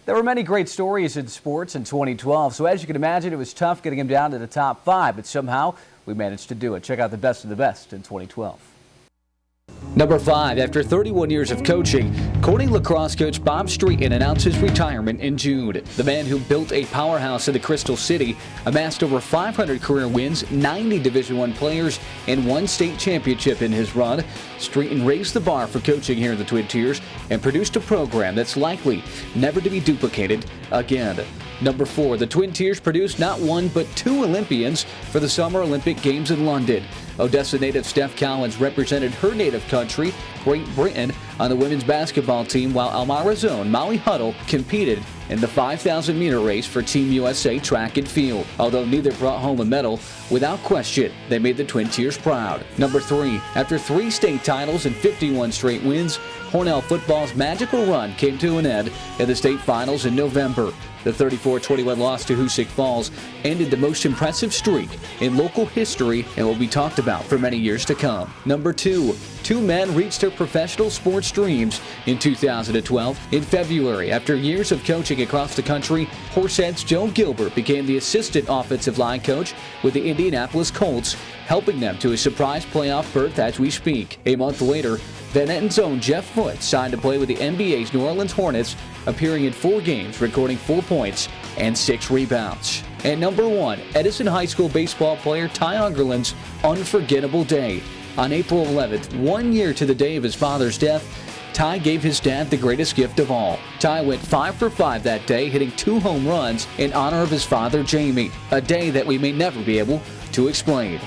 There were many great stories in sports in 2012, so as you can imagine, it was tough getting him down to the top 5, but somehow we managed to do it. Check out the best of the best in 2012. Number 5, after 31 years of coaching, Corning lacrosse coach Bob Streeton announced his retirement in June. The man who built a powerhouse in the Crystal City amassed over 500 career wins, 90 Division I players, and 1 state championship in his run. Streeton raised the bar for coaching here in the Twin Tiers and produced a program that's likely never to be duplicated again. Number 4, the Twin Tiers produced not 1 but 2 Olympians for the Summer Olympic Games in London. Odessa native Steph Collins represented her native country, Great Britain, on the women's basketball team, while Elmira's own Molly Huddle competed in the 5,000-meter race for Team USA track and field. Although neither brought home a medal, without question, they made the Twin Tiers proud. Number 3, after 3 state titles and 51 straight wins, Hornell football's magical run came to an end in the state finals in November. The 34-21 loss to Hoosick Falls ended the most impressive streak in local history and will be talked about for many years to come. Number 2, 2 men reached their professional sports dreams in 2012. In February, after years of coaching across the country, Horseheads Joe Gilbert became the assistant offensive line coach with the Indianapolis Colts, helping them to a surprise playoff berth as we speak. A month later, Benetton's own Jeff Foote signed to play with the NBA's New Orleans Hornets, appearing in 4 games, recording 4 points and 6 rebounds. And number 1, Edison High School baseball player Ty Ungerland's unforgettable day. On April 11th, 1 year to the day of his father's death, Ty gave his dad the greatest gift of all. Ty went 5 for 5 that day, hitting 2 home runs in honor of his father, Jamie, a day that we may never be able to explain.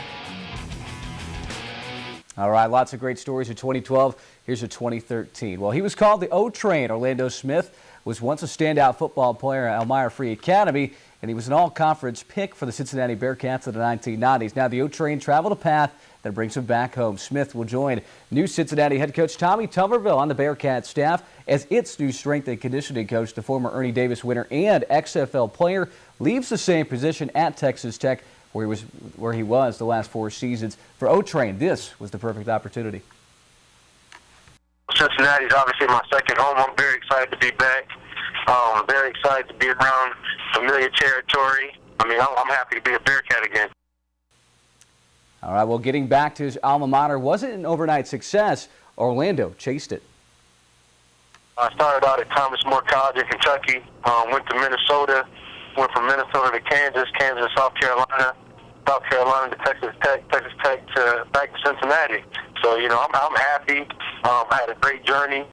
All right, lots of great stories in 2012. Here's a 2013. Well, he was called the O-Train. Orlando Smith was once a standout football player at Elmira Free Academy, and he was an all-conference pick for the Cincinnati Bearcats in the 1990s. Now the O-Train traveled a path that brings him back home. Smith will join new Cincinnati head coach Tommy Tuberville on the Bearcats staff as its new strength and conditioning coach. The former Ernie Davis winner and XFL player leaves the same position at Texas Tech, where he was the last 4 seasons. For O-Train, this was the perfect opportunity. Cincinnati is obviously my second home. I'm very excited to be back. Very excited to be around familiar territory. I mean, I'm happy to be a Bearcat again. All right, well, getting back to his alma mater wasn't an overnight success. Orlando chased it. I started out at Thomas More College in Kentucky, went to Minnesota, went from Minnesota to Kansas, Kansas to South Carolina to Texas Tech, Texas Tech to back to Cincinnati. So, you know, I'm happy. I had a great journey.